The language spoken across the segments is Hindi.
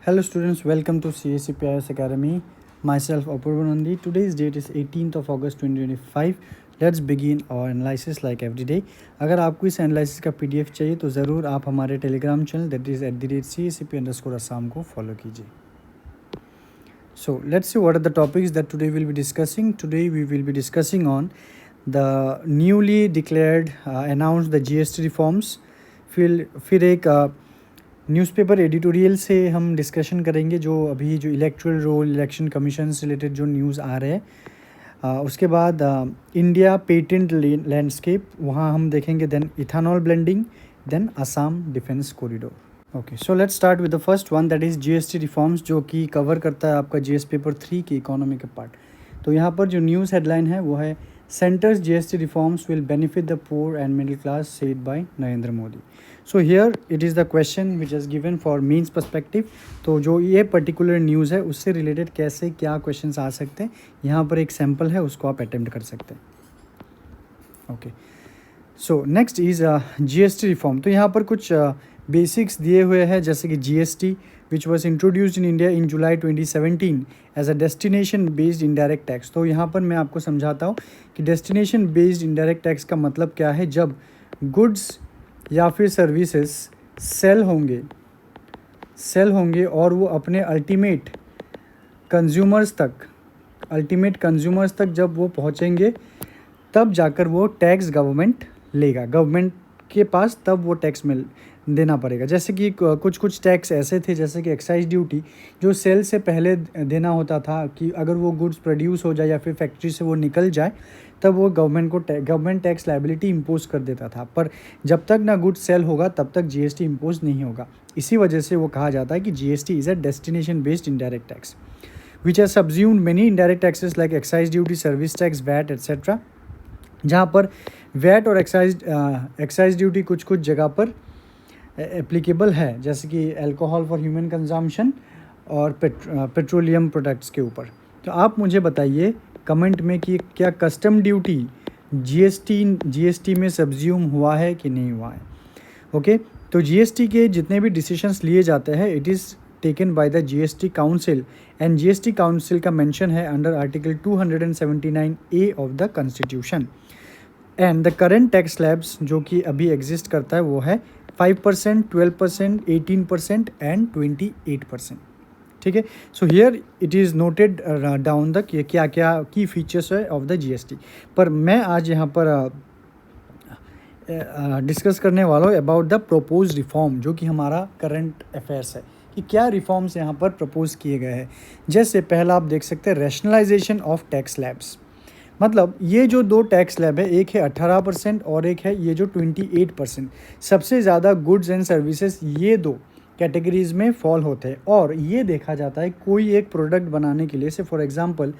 Hello students, welcome to CACPIS Academy. Myself Apurva Nandi. Today's date is 18th of August 2025. Let's begin our analysis like every day. अगर आपको इस एनालिसिस का PDF चाहिए तो ज़रूर आप हमारे Telegram channel that is @CACP_Assam को फॉलो कीजिए. So let's see what are the topics that today we'll be discussing. Today we will be discussing on the newly declared announced the GST reforms. फिर एक न्यूज़पेपर एडिटोरियल से हम डिस्कशन करेंगे जो अभी जो इलेक्टोरल रोल इलेक्शन कमीशन से रिलेटेड जो न्यूज़ आ रहे हैं. उसके बाद इंडिया पेटेंट लैंडस्केप वहाँ हम देखेंगे. Then ethanol blending, then Assam defence corridor. Okay, so let's start with the first one that is GST reforms, जो कि कवर करता है आपका जीएस पेपर 3 की इकोनॉमी के पार्ट. तो यहाँ पर जो न्यूज़ हेडलाइन है वो है centres GST reforms will benefit the poor and middle class said bye Narendra Modi. So here it is the question which is given for means perspective. तो जो ये पर्टिकुलर न्यूज़ है उससे रिलेटेड कैसे क्या क्वेश्चंस आ सकते हैं, यहाँ पर एक सैम्पल है उसको आप अटेम्प्ट कर सकते हैं. Okay, so next is GST reform. तो यहाँ पर कुछ बेसिक्स दिए हुए हैं, जैसे कि GST which was introduced in India in July 2017 as a destination based indirect tax. तो यहाँ पर मैं आपको समझाता हूँ कि डेस्टिनेशन बेस्ड इनडायरेक्ट टैक्स का मतलब क्या है. जब गुड्स या फिर सर्विसेज सेल होंगे और वो अपने अल्टीमेट कंज्यूमर्स तक जब वो पहुँचेंगे तब जाकर वो टैक्स गवर्नमेंट लेगा, गवर्नमेंट के पास तब वो टैक्स मिल देना पड़ेगा. जैसे कि कुछ टैक्स ऐसे थे जैसे कि एक्साइज ड्यूटी जो सेल से पहले देना होता था कि अगर वो गुड्स प्रोड्यूस हो जाए या फिर फैक्ट्री से वो निकल जाए तब वो गवर्नमेंट टैक्स लायबिलिटी इम्पोज कर देता था. पर जब तक ना गुड्स सेल होगा तब तक जीएसटी इम्पोज नहीं होगा. इसी वजह से वो कहा जाता है कि GST is a destination based indirect tax which has subsumed many indirect taxes like excise duty, service tax, VAT etcetera. जहाँ पर वैट और एक्साइज ड्यूटी कुछ जगह पर एप्लीकेबल है, जैसे कि अल्कोहल फॉर ह्यूमन कंजम्पशन और पेट्रोलियम प्रोडक्ट्स के ऊपर. तो आप मुझे बताइए कमेंट में कि क्या कस्टम ड्यूटी जीएसटी में सब्ज्यूम हुआ है कि नहीं हुआ है. ओके, तो जीएसटी के जितने भी डिसीजंस लिए जाते हैं it is taken by the GST council and GST council का मेंशन है under article 279A of the constitution. And the current tax slabs जो कि अभी एग्जिस्ट करता है वो है 5%, 12%, 18% एंड 28%. ठीक है, so here it is noted down the क्या क्या की फीचर्स है ऑफ द जीएसटी. पर मैं आज यहाँ पर डिस्कस करने वाला हूँ अबाउट द प्रपोज रिफॉर्म, जो कि हमारा करंट अफेयर्स है कि क्या रिफॉर्म्स यहाँ पर प्रपोज किए गए हैं. जैसे पहला आप देख सकते हैं रैशनलाइजेशन ऑफ टैक्स स्लैब्स. मतलब ये जो दो टैक्स स्लैब है, एक है 18% और एक है ये जो 28%. सबसे ज़्यादा गुड्स एंड सर्विसेज ये दो कैटेगरीज में फॉल होते हैं. और ये देखा जाता है कोई एक प्रोडक्ट बनाने के लिए, say for example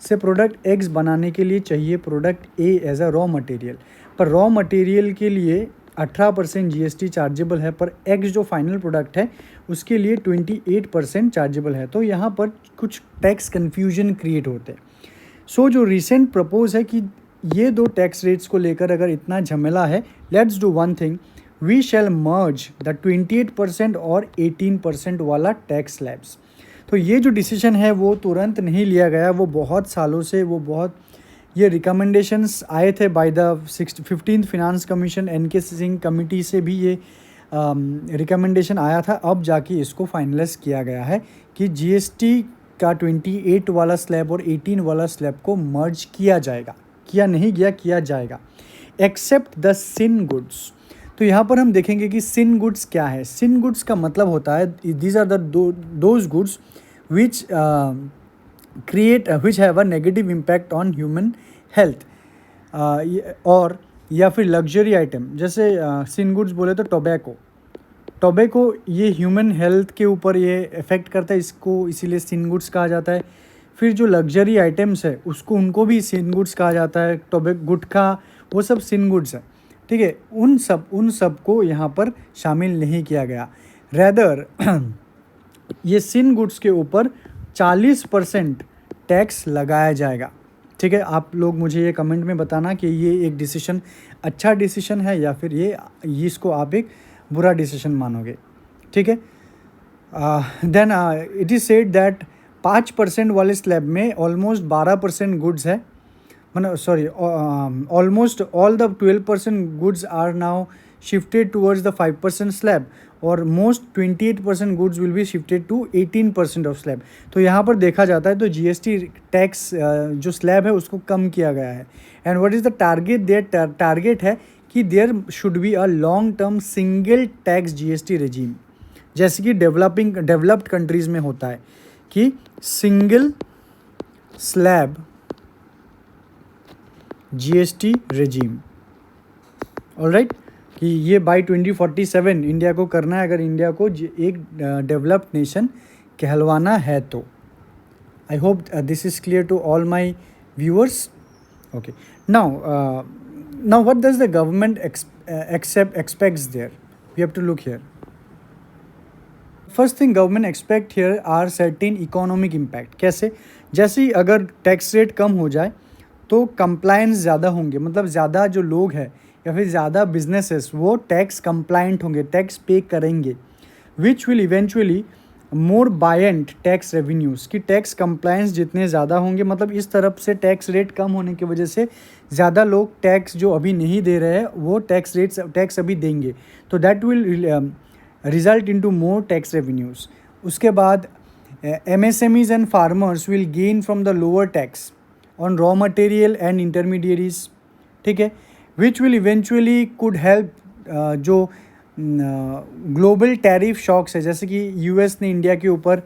say product X बनाने के लिए चाहिए product A as a raw material, पर रॉ मटेरियल के लिए 18% जीएसटी चार्जेबल है, पर एक्स जो फाइनल प्रोडक्ट है उसके लिए 28% चार्जेबल है. तो यहाँ पर कुछ टैक्स कन्फ्यूजन क्रिएट होते हैं. सो जो रिसेंट प्रपोज है कि ये दो टैक्स रेट्स को लेकर अगर इतना झमेला है, let's do one thing, we shall merge the 28% और 18% वाला टैक्स स्लैब्स. तो ये जो डिसीजन है वो तुरंत नहीं लिया गया, वो बहुत सालों से ये रिकमेंडेशंस आए थे by the 15th finance commission, NK Singh committee से भी ये रिकमेंडेशन आया था. अब जाके इसको फाइनलाइज किया गया है कि जीएसटी का 28 वाला स्लैब और 18 वाला स्लैब को मर्ज किया जाएगा. किया जाएगा एक्सेप्ट द सिन गुड्स. तो यहाँ पर हम देखेंगे कि सिन गुड्स क्या है. सिन गुड्स का मतलब होता है these are those goods which have a negative impact on human health और या फिर लग्जरी आइटम. जैसे सिन गुड्स बोले तो टोबैको ये ह्यूमन हेल्थ के ऊपर ये इफ़ेक्ट करता है, इसको इसीलिए सिन गुड्स कहा जाता है. फिर जो लग्जरी आइटम्स है उनको भी सिन गुड्स कहा जाता है. गुटखा वो सब सिन गुड्स है. ठीक है, उन सब को यहाँ पर शामिल नहीं किया गया. रैदर ये सिन गुड्स के ऊपर 40% टैक्स लगाया जाएगा. ठीक है, आप लोग मुझे ये कमेंट में बताना कि ये एक डिसीजन अच्छा डिसीजन है या फिर ये इसको आप एक बुरा डिसीजन मानोगे. ठीक है, then it is said that 5% वाले स्लैब में ऑलमोस्ट 12% गुड्स है, मतलब sorry almost all the 12% goods are now shifted towards the 5% slab, और most 28% goods will be shifted to 18% of slab. तो यहाँ पर देखा जाता है तो जीएसटी टैक्स जो स्लैब है उसको कम किया गया है। And what is the target? There target है कि there should be a long term single tax GST regime, जैसे कि डेवलप्ड कंट्रीज़ में होता है कि single slab GST regime. Alright, कि ये बाय 2047 इंडिया को करना है, अगर इंडिया को एक डेवलप्ड नेशन कहलवाना है तो। I hope this is clear to all my viewers. Okay, now what does the government expects there? We have to look here. First thing government expect here are certain economic impact. कैसे? जैसे ही अगर टैक्स रेट कम हो जाए तो कंप्लायंस ज़्यादा होंगे, मतलब ज़्यादा जो लोग हैं या फिर ज़्यादा बिजनेसेस वो टैक्स कंप्लायंट होंगे, टैक्स पे करेंगे, विच will eventually more buoyant tax revenues. कि टैक्स कंप्लायंस जितने ज़्यादा होंगे, मतलब इस तरफ से टैक्स रेट कम होने की वजह से ज़्यादा लोग टैक्स जो अभी नहीं दे रहे हैं वो टैक्स अभी देंगे, तो that will result into more tax revenues. उसके बाद MSMEs and farmers will gain from the lower tax on raw material and intermediaries, ठीक है, which will eventually could help जो ग्लोबल टैरिफ शॉक्स है, जैसे कि यूएस ने इंडिया के ऊपर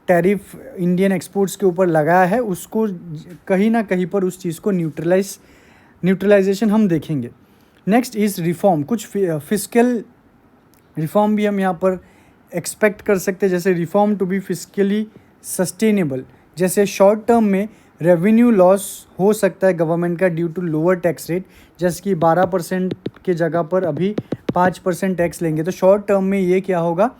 टैरिफ इंडियन एक्सपोर्ट्स के ऊपर लगाया है, उसको कहीं ना कहीं पर उस चीज़ को न्यूट्रलाइजेशन हम देखेंगे। Next is reform. कुछ फिस्कल रिफॉर्म भी हम यहाँ पर एक्सपेक्ट कर सकते हैं, जैसे reform to be fiscally sustainable. जैसे शॉर्ट टर्म में रेवेन्यू लॉस हो सकता है गवर्नमेंट का due to lower tax rate, जैसे कि 12% के जगह पर अभी 5% टैक्स लेंगे, तो शॉर्ट टर्म में ये क्या होगा,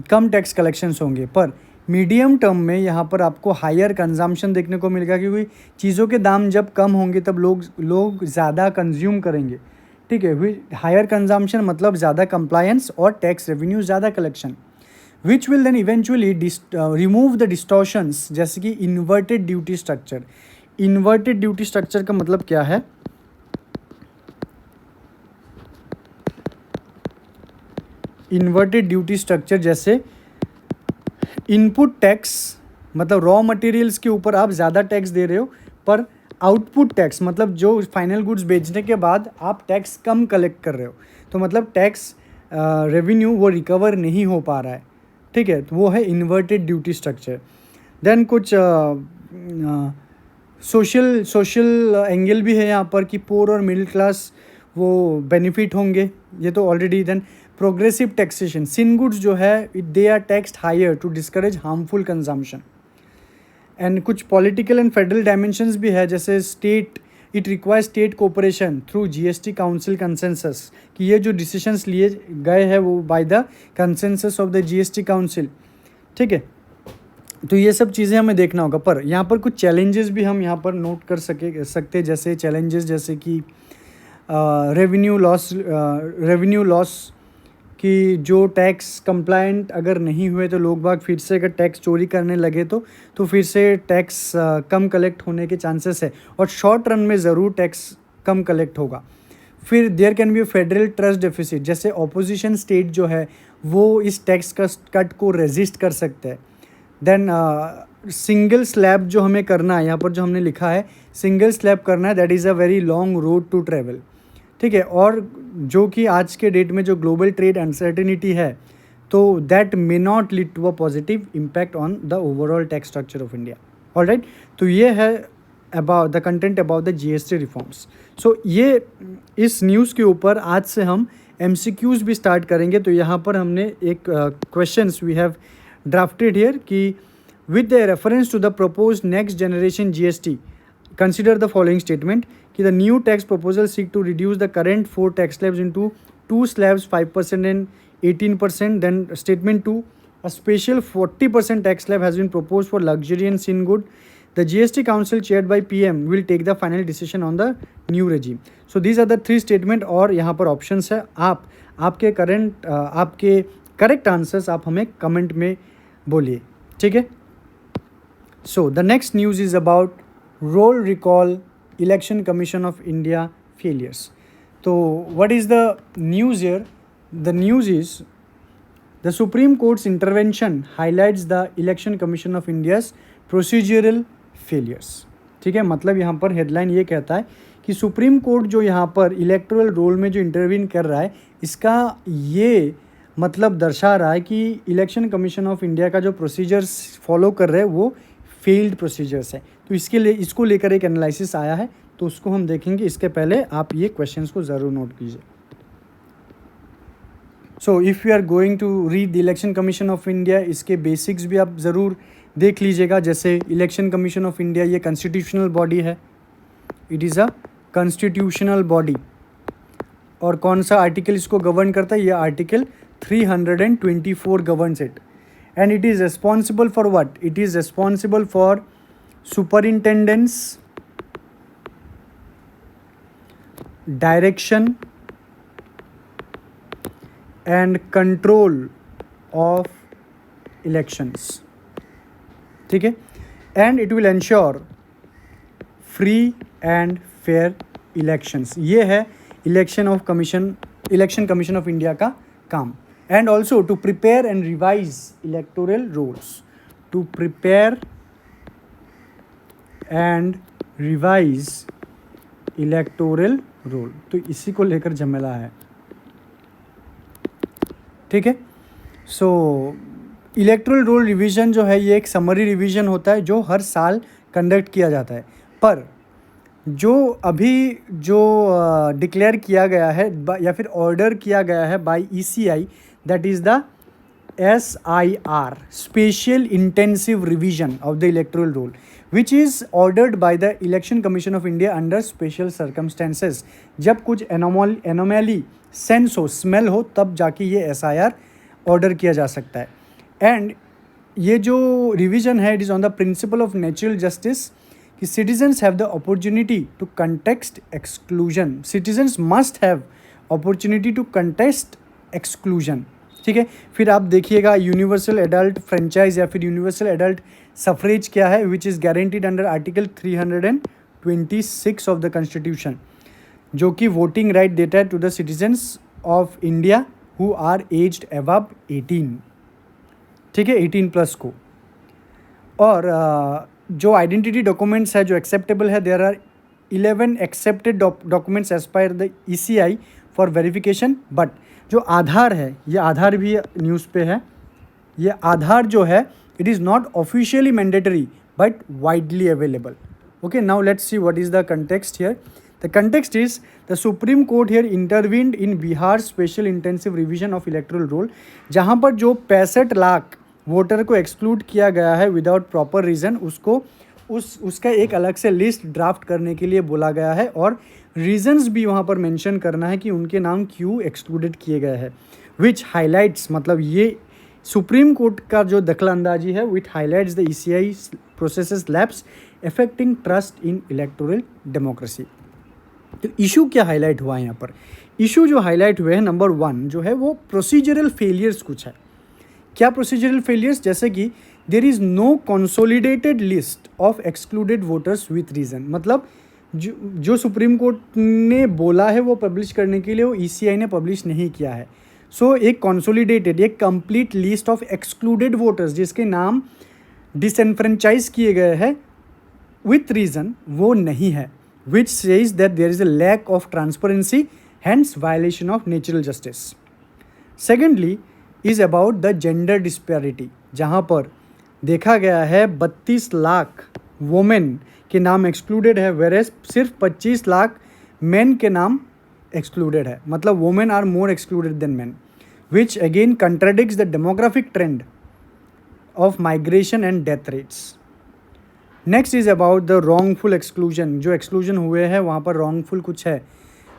कम टैक्स कलेक्शंस होंगे। पर मीडियम टर्म में यहाँ पर आपको हायर कंजम्पशन देखने को मिलेगा, क्योंकि चीज़ों के दाम जब कम होंगे तब लोग ज़्यादा कंज्यूम करेंगे, ठीक है। हायर कंजम्पशन मतलब ज़्यादा कंप्लायंस और टैक्स रेवेन्यू ज़्यादा collection, which will then eventually remove the distortions, जैसे कि inverted duty structure. Inverted duty structure का मतलब क्या है? इन्वर्टेड ड्यूटी स्ट्रक्चर जैसे इनपुट टैक्स, मतलब रॉ मटेरियल्स के ऊपर आप ज़्यादा टैक्स दे रहे हो, पर आउटपुट टैक्स मतलब जो फाइनल गुड्स बेचने के बाद आप टैक्स कम कलेक्ट कर रहे हो, तो मतलब टैक्स रेवेन्यू वो रिकवर नहीं हो पा रहा है, ठीक है, तो वो है इन्वर्टेड ड्यूटी स्ट्रक्चर। देन कुछ सोशल एंगल भी है यहाँ पर कि पोर और मिडिल क्लास वो बेनिफिट होंगे, ये तो already. Then progressive taxation, sin goods जो है they are taxed higher to discourage harmful consumption. And कुछ पॉलिटिकल एंड फेडरल डायमेंशंस भी है, जैसे state it requires state cooperation through GST council consensus, कि ये जो डिसीजंस लिए गए हैं वो by the consensus of the GST council, ठीक है। तो ये सब चीज़ें हमें देखना होगा। पर यहाँ पर कुछ चैलेंजेस भी हम यहाँ पर नोट कर सकते, जैसे चैलेंजेस जैसे कि रेवेन्यू लॉस कि जो टैक्स कंप्लायंट अगर नहीं हुए तो लोग बाग फिर से अगर टैक्स चोरी करने लगे तो फिर से टैक्स कम कलेक्ट होने के चांसेस है, और शॉर्ट रन में ज़रूर टैक्स कम कलेक्ट होगा। फिर there can be federal trust deficit, जैसे ऑपोजिशन स्टेट जो है वो इस टैक्स कट को रेजिस्ट कर सकते हैं। देन सिंगल स्लैब जो हमें करना है, यहाँ पर जो हमने लिखा है सिंगल स्लैब करना है, that is a very long road to travel, ठीक है। और जो कि आज के डेट में जो ग्लोबल ट्रेड अनसर्टेनिटी है, तो that may not lead to a positive impact on the overall tax structure of India. Alright, तो ये है about the content about the GST reforms. So ये इस न्यूज़ के ऊपर आज से हम MCQs भी स्टार्ट करेंगे। तो यहाँ पर हमने एक questions we have drafted here कि with the reference to the propose next generation GST consider the following statement कि the new tax proposal seek to reduce the current 4 tax slabs into 2 slabs 5% and 18%. Then statement 2, a special 40% tax slab has been proposed for luxury and sin good. The GST council chaired by PM will take the final decision on the new regime. So these are the 3 statement और यहाँ पर options है। आपके current आपके करेक्ट आंसर्स आप हमें कमेंट में बोलिए, ठीक है। So the next news is about roll recall election commission of India failures. तो what is the news here? The news is the supreme court's intervention highlights the election commission of India's procedural failures. ठीक है, मतलब यहाँ पर हेडलाइन ये कहता है कि सुप्रीम कोर्ट जो यहाँ पर इलेक्टोरल रोल में जो इंटरवीन कर रहा है, इसका ये मतलब दर्शा रहा है कि इलेक्शन कमीशन ऑफ इंडिया का जो प्रोसीजर्स फॉलो कर रहे हैं वो फेल्ड प्रोसीजर्स है। तो इसके लिए इसको लेकर एक एनालिसिस आया है, तो उसको हम देखेंगे। इसके पहले आप ये क्वेश्चंस को ज़रूर नोट कीजिए। So if you are going to read the election commission of India, इसके बेसिक्स भी आप ज़रूर देख लीजिएगा। जैसे इलेक्शन कमीशन ऑफ इंडिया ये कॉन्स्टिट्यूशनल बॉडी है, it is a constitutional body. और कौन सा आर्टिकल इसको गवर्न करता है? ये article 324 governs it. And it is responsible for what? It is responsible for superintendence, direction and control of elections. ठीक है, and it will ensure free and fair elections. ये है इलेक्शन कमीशन ऑफ इंडिया का काम। And also to prepare and revise electoral rolls, to prepare and revise electoral roll. तो इसी को लेकर झमेला है, ठीक है। सो इलेक्टोरल रोल रिवीजन जो है ये एक समरी रिवीजन होता है जो हर साल कंडक्ट किया जाता है। पर जो अभी जो डिक्लेयर किया गया है या फिर ऑर्डर किया गया है by ECI, that is the SIR, special intensive revision of the electoral roll, which is ordered by the election commission of India under special circumstances. जब कुछ एनोमैली सेंस हो, स्मेल हो, तब जाके ये SIR ऑर्डर किया जा सकता है। एंड ये जो रिवीजन है, it is on the principle of natural justice कि citizens have the opportunity to contest exclusion. Citizens must have opportunity to contest exclusion, ठीक है। फिर आप देखिएगा यूनिवर्सल एडल्ट फ्रेंचाइज या फिर यूनिवर्सल एडल्ट सफरेज क्या है, which is guaranteed under article 326 of the constitution, जो कि वोटिंग राइट देता है to the citizens of India who are aged above 18, ठीक है, 18+ को। और जो आइडेंटिटी डॉक्यूमेंट्स है जो एक्सेप्टेबल है, there are 11 accepted documents as per the ECI for verification. But जो आधार है, ये आधार भी न्यूज़ पे है, ये आधार जो है it is not officially mandatory but widely available. Okay, now let's see what is the context here. The context is the supreme court here intervened in Bihar special intensive revision of electoral roll, जहाँ पर जो 65 लाख वोटर को एक्सक्लूड किया गया है विदाउट प्रॉपर रीज़न, उसको उसका एक अलग से लिस्ट ड्राफ्ट करने के लिए बोला गया है। और रीजंस भी वहाँ पर मेंशन करना है कि उनके नाम क्यों एक्सक्लूडेड किए गए हैं, विच हाईलाइट्स, मतलब ये सुप्रीम कोर्ट का जो दखलंदाजी है, which highlights the ECI processes lapse affecting trust in electoral democracy. तो इशू क्या हाईलाइट हुआ है यहाँ पर? इशू जो हाईलाइट हुए हैं, नंबर 1 जो है वो प्रोसीजरल फेलियर्स कुछ है। क्या प्रोसीजरल फेलियर्स? जैसे कि there is no consolidated list of excluded voters with reason, मतलब जो सुप्रीम कोर्ट ने बोला है वो पब्लिश करने के लिए, वो ECI ने पब्लिश नहीं किया है। सो एक कंसोलिडेटेड, एक complete list of excluded voters जिसके नाम डिसएनफ्रेंचाइज किए गए हैं विथ रीज़न, वो नहीं है, which says that there is a lack of transparency, hence violation of natural justice. Secondly is about the gender disparity, जहाँ पर देखा गया है 32 लाख वोमेन के नाम एक्सक्लूडेड है, whereas सिर्फ 25 लाख मेन के नाम एक्सक्लूडेड है, मतलब women are more excluded than man, which again contradicts the demographic trend of migration and death rates. Next is about the wrongful exclusion. जो एक्सक्लूजन हुए हैं वहाँ पर रॉन्गफुल कुछ है,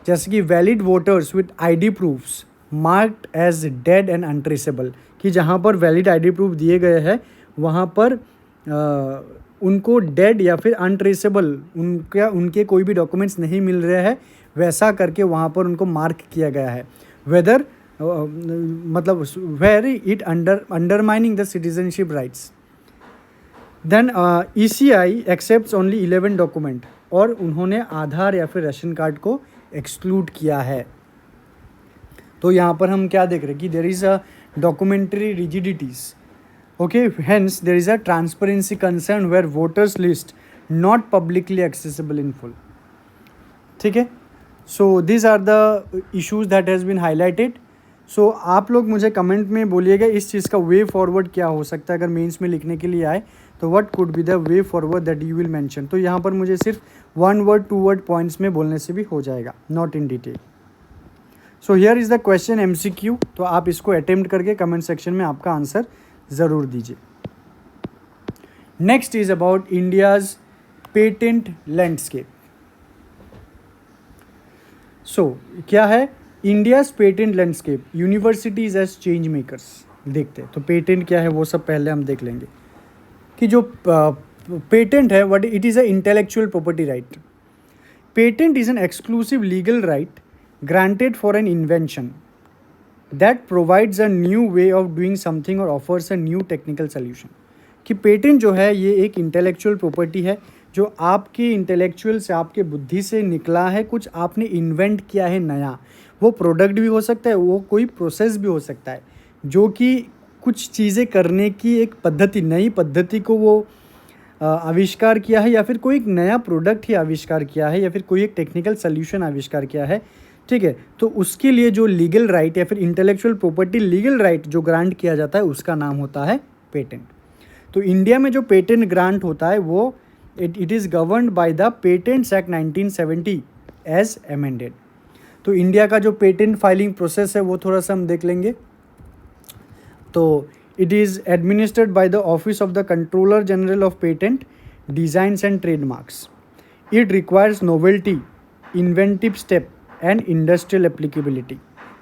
जैसे कि valid voters with ID proofs marked as dead and untraceable, कि जहाँ पर वैलिड ID प्रूफ दिए गए हैं वहाँ पर उनको डेड या फिर अनट्रेसेबल, उनके कोई भी डॉक्यूमेंट्स नहीं मिल रहे हैं, वैसा करके वहाँ पर उनको मार्क किया गया है। वेदर मतलब were it undermining the citizenship rights. Then ECI accepts only 11 document, और उन्होंने आधार या फिर राशन कार्ड को एक्सक्लूड किया है। तो यहाँ पर हम क्या देख रहे हैं कि there is a documentary rigidities, okay, hence there is a transparency concern where voters list not publicly accessible in full. ठीक है, so this are the issues that has been highlighted. सो आप लोग मुझे कमेंट में बोलिएगा इस चीज़ का वे फॉरवर्ड क्या हो सकता है, अगर मेंस में लिखने के लिए आए तो what could be the way forward that you will mention. तो यहाँ पर मुझे सिर्फ 1 वर्ड 2 वर्ड पॉइंट्स में बोलने से भी हो जाएगा, not in detail. So here is the question MCQ, तो आप इसको अटेम्प्ट करके कमेंट सेक्शन में आपका आंसर ज़रूर दीजिए। Next is about India's patent landscape. सो क्या है India's patent landscape, universities as change makers. देखते हैं तो पेटेंट क्या है वो सब पहले हम देख लेंगे कि जो पेटेंट है what it is a intellectual property right. Patent is an exclusive legal right granted for an invention that provides a new way of doing something or offers a new technical solution। कि पेटेंट जो है ये एक इंटेलेक्चुअल प्रॉपर्टी है जो आपके इंटेलेक्चुअल से, आपके बुद्धि से निकला है, कुछ आपने इन्वेंट किया है नया। वो प्रोडक्ट भी हो सकता है, वो कोई प्रोसेस भी हो सकता है, जो कि कुछ चीज़ें करने की एक पद्धति, नई पद्धति को वो आविष्कार किया है, या फिर कोई एक नया प्रोडक्ट ही आविष्कार किया है, या फिर कोई एक टेक्निकल सोल्यूशन आविष्कार किया है। ठीक है, तो उसके लिए जो लीगल राइट या फिर इंटेलेक्चुअल प्रॉपर्टी लीगल राइट जो ग्रांट किया जाता है उसका नाम होता है पेटेंट। तो इंडिया में जो पेटेंट ग्रांट होता है वो it is governed by the patents act 1970 as amended. तो इंडिया का जो पेटेंट फाइलिंग प्रोसेस है वो थोड़ा सा हम देख लेंगे। तो it is administered by the office of the controller general of patent designs and trademarks. It requires novelty, inventive step and industrial applicability.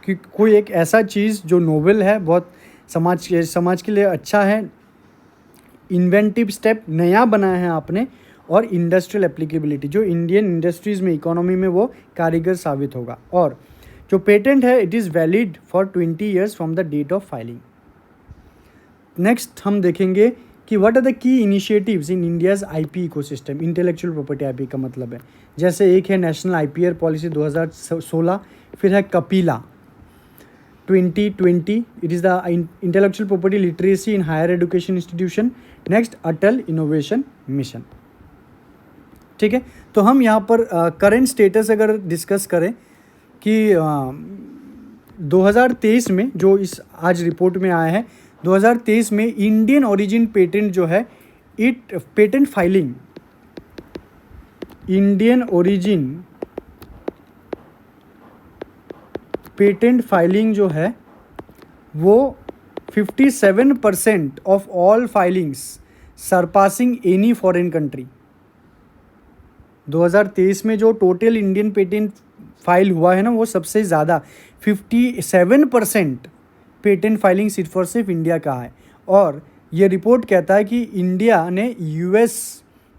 कि कोई एक ऐसा चीज़ जो नोवेल है, बहुत समाज के लिए अच्छा है, इन्वेंटिव स्टेप नया बनाया है आपने, और इंडस्ट्रियल एप्लीकेबिलिटी जो इंडियन इंडस्ट्रीज़ में, इकोनॉमी में वो कारीगर साबित होगा। और जो पेटेंट है it is valid for 20 years from the date of filing. Next हम देखेंगे कि what are the key initiatives in India's IP ecosystem. Intellectual property IP का मतलब है, जैसे एक है नेशनल IPR पॉलिसी 2016, फिर है Kapila 2020, it is the intellectual property literacy in higher education institution. Next Atal innovation mission. ठीक है, तो हम यहाँ पर करंट स्टेटस अगर डिस्कस करें कि 2023 में जो इस आज रिपोर्ट में आया है, 2023 में इंडियन ओरिजिन पेटेंट जो है it patent filing, Indian origin patent filing जो है वो 57% of all filings surpassing any foreign country. 2023 में जो टोटल इंडियन पेटेंट फाइल हुआ है ना वो सबसे ज़्यादा 57% पेटेंट फाइलिंग सिर्फ और सिर्फ इंडिया का है। और ये रिपोर्ट कहता है कि इंडिया ने US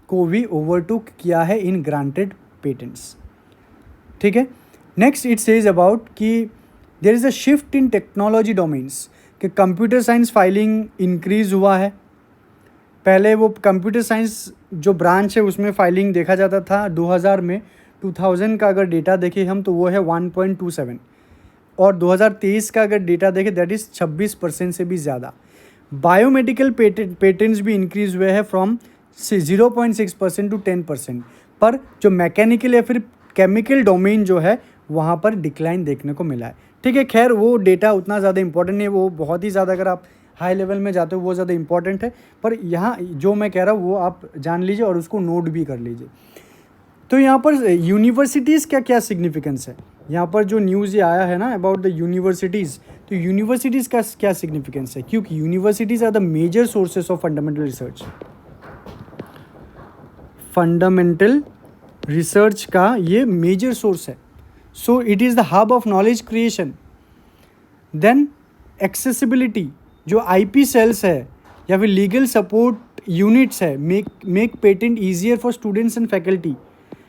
को भी ओवरटुक किया है इन ग्रांटेड पेटेंट्स। ठीक है, नेक्स्ट इट सेज अबाउट कि there is a shift in technology domains, कि कंप्यूटर साइंस फाइलिंग इंक्रीज़ हुआ है। पहले वो कंप्यूटर साइंस जो ब्रांच है उसमें फाइलिंग देखा जाता था 2000 में, 2000 का अगर डेटा देखें हम तो वो है 1.27, और 2023 का अगर डेटा देखें दैट इज़ 26% से भी ज़्यादा। बायोमेडिकल पेटेंट्स भी इंक्रीज़ हुए हैं फ्रॉम 0.6% टू 10%, पर जो मैकेनिकल या फिर केमिकल डोमेन जो है वहाँ पर डिक्लाइन देखने को मिला है। ठीक है, खैर वो डेटा उतना ज़्यादा इंपॉर्टेंट नहीं है, वो बहुत ही ज़्यादा अगर आप हाई लेवल में जाते हो वो ज़्यादा इंपॉर्टेंट है, पर यहाँ जो मैं कह रहा हूँ वो आप जान लीजिए और उसको नोट भी कर लीजिए। तो यहाँ पर यूनिवर्सिटीज़ का क्या सिग्निफिकेंस है, यहाँ पर जो न्यूज़ ये आया है ना अबाउट द यूनिवर्सिटीज़, तो यूनिवर्सिटीज़ का क्या सिग्निफिकेंस है, क्योंकि universities are the major sources of fundamental research. Fundamental research का ये मेजर सोर्स है। So it is the hub of knowledge creation. Then accessibility, जो IP सेल्स है या फिर लीगल सपोर्ट यूनिट्स है, make patent easier for students and faculty,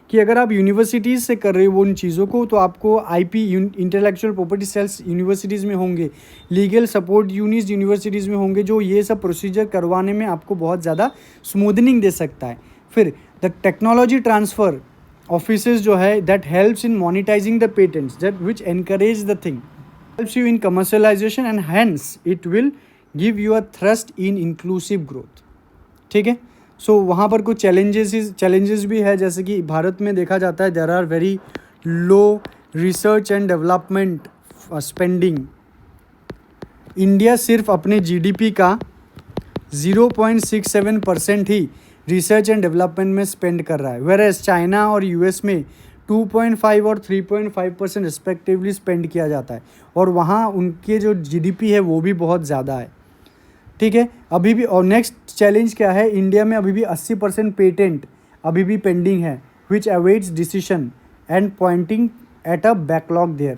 कि अगर आप यूनिवर्सिटीज़ से कर रहे हो उन चीज़ों को, तो आपको IP intellectual property cells universities में होंगे, लीगल सपोर्ट यूनिट्स यूनिवर्सिटीज़ में होंगे, जो ये सब प्रोसीजर करवाने में आपको बहुत ज़्यादा स्मूदनिंग दे सकता है। फिर द टेक्नोलॉजी ट्रांसफ़र ऑफिसेज जो है, that helps in monetizing the patents, that which encourage the thing, helps you in commercialization and hence it will give you a thrust in inclusive growth. ठीक है, सो वहाँ पर कुछ चैलेंजेस भी है, जैसे कि भारत में देखा जाता है there are very low research and development spending. India सिर्फ अपने जीडीपी का 0.67% ही रिसर्च एंड डेवलपमेंट में स्पेंड कर रहा है, वेयरएज चाइना और यूएस में 2.5 और 3.5% रिस्पेक्टिवली स्पेंड किया जाता है, और वहाँ उनके जो जीडीपी है वो भी बहुत ज़्यादा है। ठीक है, अभी भी। और नेक्स्ट चैलेंज क्या है, इंडिया में अभी भी 80% पेटेंट अभी भी पेंडिंग है, which awaits decision and pointing at a backlog there.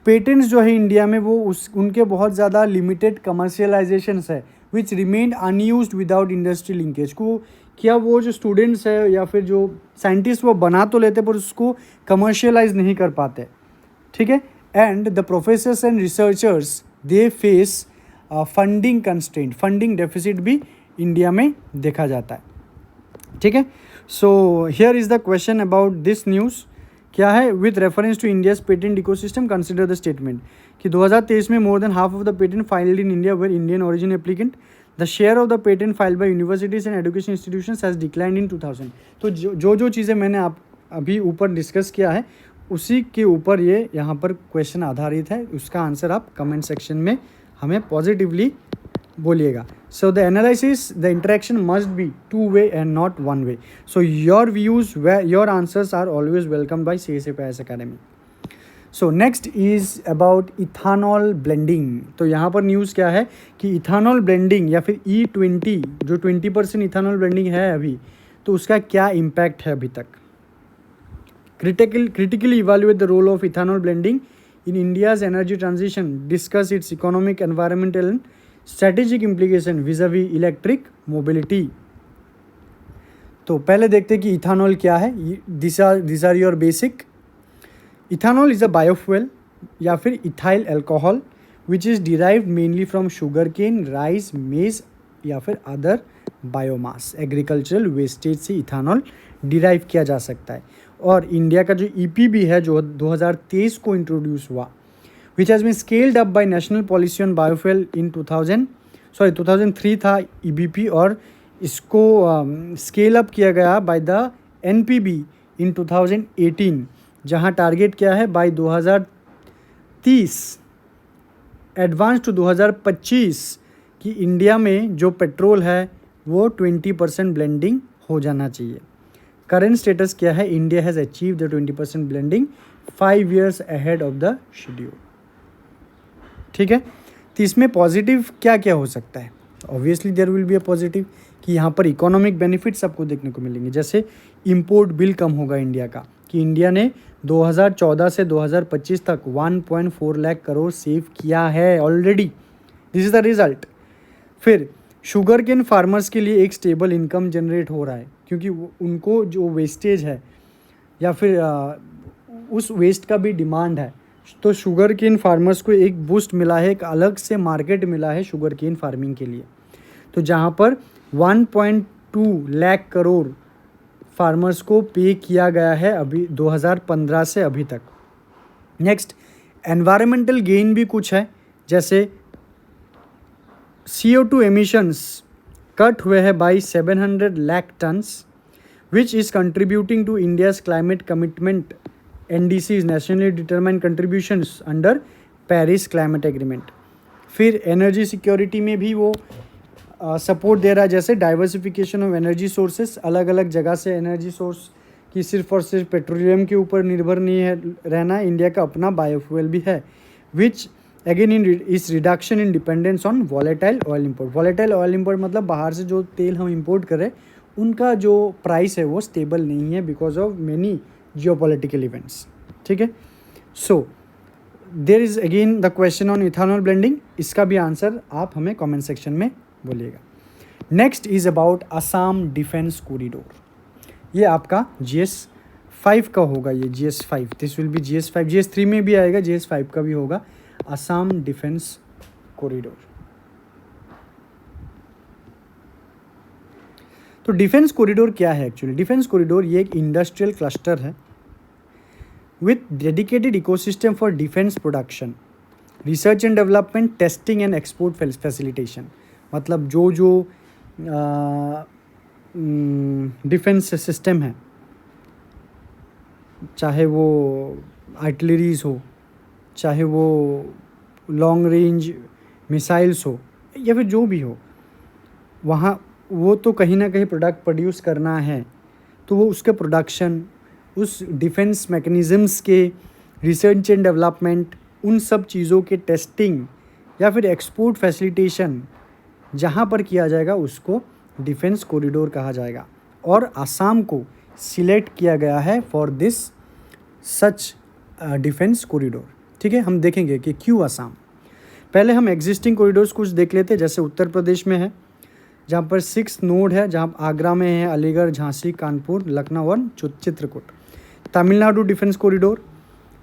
Patents जो है इंडिया में वो उनके बहुत ज़्यादा लिमिटेड कमर्शियलाइजेशंस है, which remain unused without industry linkage को। क्या वो जो स्टूडेंट्स है या फिर जो साइंटिस्ट वो बना तो लेते पर उसको कमर्शियलाइज नहीं कर पाते। ठीक है, and the professors and researchers they face funding constraint, funding deficit भी इंडिया में देखा जाता है। ठीक है, so here is the question about this news. क्या है, with reference to India's patent ecosystem consider the statement, कि 2023 में more than half of the patent filed in India were Indian origin applicant, the share of the patent filed by universities and education institutions has declined इन 2000। तो जो चीज़ें मैंने आप अभी ऊपर डिस्कस किया है उसी के ऊपर ये यहाँ पर क्वेश्चन आधारित है। उसका आंसर आप कमेंट सेक्शन में हमें पॉजिटिवली बोलिएगा। So the analysis, the interaction must be two way and not one way. So your views, your answers are always welcome by CSAPIS academy. So next is about ethanol blending. तो यहाँ पर न्यूज़ क्या है कि इथानॉल ब्लेंडिंग या फिर E20 जो 20% इथानॉल ब्लेंडिंग है अभी, तो उसका क्या इम्पैक्ट है अभी तक। critically evaluate the role of ethanol blending in India's energy transition, discuss its economic, environmental and strategic implication vis-a-vis electric mobility। तो पहले देखते हैं कि इथानॉल क्या है। This are your basic. Ethanol is a biofuel या फिर ethyl alcohol which is derived mainly from sugar cane, rice, maize या फिर अदर बायोमास। एग्रीकल्चरल वेस्टेज से इथानॉल डिराइव किया जा सकता है। और इंडिया का जो EPB है जो 2023 को इंट्रोड्यूस हुआ, which has been scaled up by national policy on biofuel in 2003 था EBP, और इसको स्केल अप किया गया बाय द NPB इन 2018, जहां टारगेट क्या है बाय 2030 एडवांस टू 2025 कि इंडिया में जो पेट्रोल है वो 20% ब्लेंडिंग हो जाना चाहिए। करंट स्टेटस क्या है, India has achieve the 20% blending 5 years ahead of the schedule. ठीक है, तो इसमें पॉजिटिव क्या क्या हो सकता है। Obviously there will be a positive कि यहाँ पर इकोनॉमिक बेनिफिट्स आपको देखने को मिलेंगे, जैसे इंपोर्ट बिल कम होगा इंडिया का, कि इंडिया ने 2014 से 2025 तक 1.4 लाख करोड़ सेव किया है already. This is the result. फिर शुगर केन फार्मर्स के लिए एक स्टेबल इनकम जनरेट हो रहा है, क्योंकि उनको जो वेस्टेज है या फिर उस वेस्ट का भी डिमांड है, तो शुगर केन फार्मर्स को एक बूस्ट मिला है, एक अलग से मार्केट मिला है शुगर केन फार्मिंग के लिए। तो जहाँ पर 1.2 लाख करोड़ फार्मर्स को पे किया गया है अभी 2015 से अभी तक। नेक्स्ट, एनवायरमेंटल गेन भी कुछ है, जैसे CO2 एमिशंस कट हुए हैं by 700 lakh tons, which is contributing to India's climate commitment NDCs, nationally determined contributions under Paris climate agreement. फिर एनर्जी सिक्योरिटी में भी वो सपोर्ट दे रहा है, जैसे डाइवर्सिफिकेशन ऑफ एनर्जी सोर्सेस, अलग अलग जगह से एनर्जी सोर्स की सिर्फ और सिर्फ पेट्रोलियम के ऊपर निर्भर नहीं है रहना, इंडिया का अपना बायोफ्यूल भी है, विच अगेन इस reduction in dependence on volatile oil import. Volatile oil import मतलब बाहर से जो तेल हम इंपोर्ट करें उनका जो प्राइस है वो स्टेबल नहीं है because of many geopolitical events. ठीक है, so there is again the question on ethanol blending, इसका भी आंसर आप हमें कमेंट सेक्शन में बोलिएगा। Next is about Assam defence corridor. ये आपका GS5 का होगा, ये GS5, this will be GS5, GS3 में भी आएगा, GS5 का भी होगा, असम डिफेंस कॉरिडोर। तो डिफेंस कॉरिडोर क्या है एक्चुअली? डिफेंस कॉरिडोर ये एक इंडस्ट्रियल क्लस्टर है with dedicated ecosystem for defence production, research and development, testing and export facilitation. मतलब जो डिफेंस सिस्टम है, चाहे वो आर्टिलरीज हो, चाहे वो लॉन्ग रेंज मिसाइल्स हो, या फिर जो भी हो, वहाँ वो तो कहीं ना कहीं प्रोडक्ट प्रोड्यूस करना है, तो वो उसके प्रोडक्शन, उस डिफेंस मैकेनिज़म्स के रिसर्च एंड डेवलपमेंट, उन सब चीज़ों के टेस्टिंग या फिर एक्सपोर्ट फैसिलिटेशन जहाँ पर किया जाएगा उसको डिफेंस कॉरिडोर कहा जाएगा। और आसाम को सिलेक्ट किया गया है for this such defence corridor. ठीक है, हम देखेंगे कि क्यों आसाम। पहले हम एग्जिस्टिंग कॉरिडोर्स कुछ देख लेते हैं। जैसे उत्तर प्रदेश में है, जहाँ पर 6 नोड है, जहाँ आगरा में है, अलीगढ़, झांसी, कानपुर, लखनऊ और चित्रकूट। तमिलनाडु डिफेंस कॉरिडोर,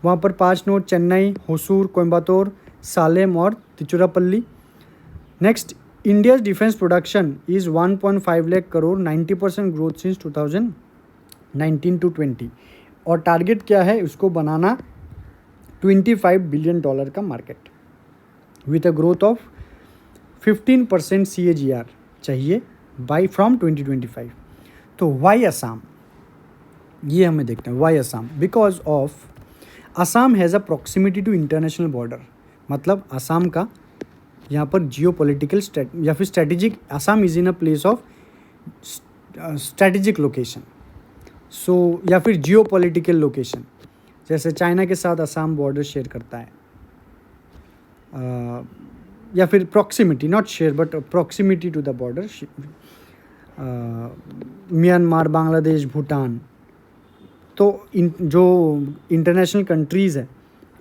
वहाँ पर 5 नोड, चेन्नई, होसूर, कोयम्बतूर, सालेम और Tiruchirappalli. Next, India's defence production is 1.5 lakh crore, 90% growth since 2019 to 20। और टारगेट क्या है उसको बनाना? $25 बिलियन का market with a growth of 15% CAGR चाहिए फ्रॉम 2025। तो वाई असम, ये हमें देखते हैं why Assam. Because of Assam has a proximity to international border. मतलब असम का यहाँ पर जियो पॉलिटिकल या फिर strategic, Assam is in a place of strategic location, so या फिर जियो पॉलिटिकल लोकेशन। जैसे चाइना के साथ असम बॉर्डर शेयर करता है, या फिर proximity, not share but proximity to the border, Myanmar, Bangladesh, Bhutan. तो जो इंटरनेशनल कंट्रीज़ है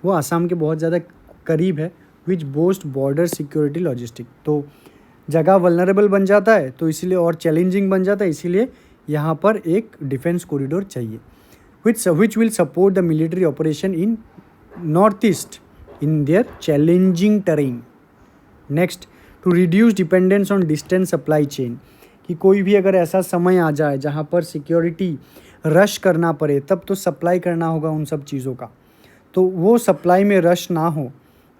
वो असम के बहुत ज़्यादा करीब है, विच बोस्ट बॉर्डर सिक्योरिटी लॉजिस्टिक। तो जगह वल्नरेबल बन जाता है, तो इसीलिए और चैलेंजिंग बन जाता है, इसीलिए यहाँ पर एक डिफेंस कॉरिडोर चाहिए which will support the military operation in North East in their challenging terrain. Next, to reduce dependence on distance supply chain, कि कोई भी अगर ऐसा समय आ जाए जहाँ पर सिक्योरिटी रश करना पड़े, तब तो सप्लाई करना होगा उन सब चीज़ों का, तो वो सप्लाई में रश ना हो,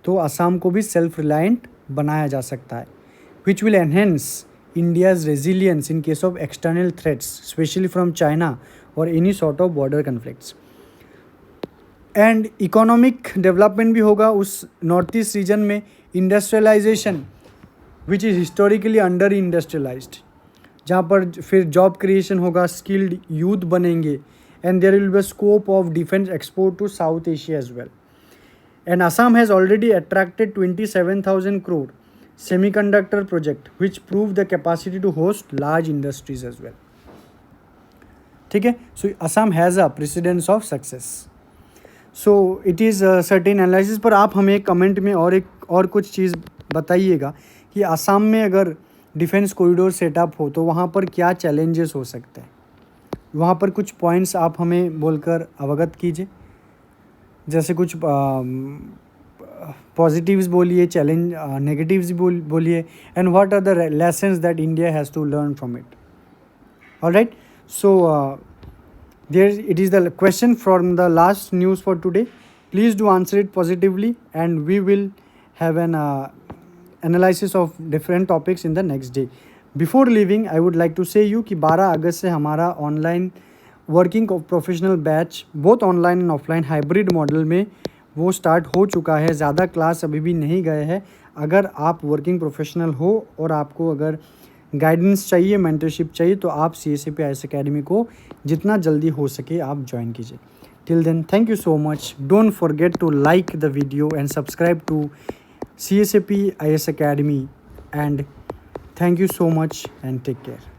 तो असम को भी सेल्फ रिलायंट बनाया जा सकता है, which will enhance India's resilience in case of external threats specially from China और any sort of border conflicts. And economic development भी होगा उस नॉर्थ ईस्ट रीजन में। Industrialisation which is historically under industrialised, जहाँ पर फिर जॉब क्रिएशन होगा, स्किल्ड यूथ बनेंगे, and there will be scope of defence export to South Asia as well. And Assam has already attracted 27,000 crore semiconductor project which prove the capacity to host large industries as well. ठीक है, so Assam has a precedence of success. So it is certain analysis. पर आप हमें कमेंट में और कुछ चीज़ बताइएगा कि असम में अगर डिफेंस कॉरिडोर सेटअप हो तो वहाँ पर क्या चैलेंजेस हो सकते हैं, वहाँ पर कुछ पॉइंट्स आप हमें बोलकर अवगत कीजिए। जैसे कुछ पॉजिटिव्स बोलिए, चैलेंज नेगेटिव्स बोलिए, and what are the lessons that India has to learn from it. Alright, so there it is the question from the last news for today. Please do answer it positively and we will have an analysis of different topics in the next day. Before leaving I would like to say you कि 12 अगस्त से हमारा online working professional batch both online and offline hybrid model में वो स्टार्ट हो चुका है। ज़्यादा क्लास अभी भी नहीं गए हैं। अगर आप वर्किंग प्रोफेशनल हो और आपको अगर गाइडेंस चाहिए, मेंटरशिप चाहिए, तो आप CSAP IAS अकेडमी को जितना जल्दी हो सके आप ज्वाइन कीजिए। Till then thank you so much. Don't forget to like the video and subscribe to CSAP IAS academy and thank you so much and take care.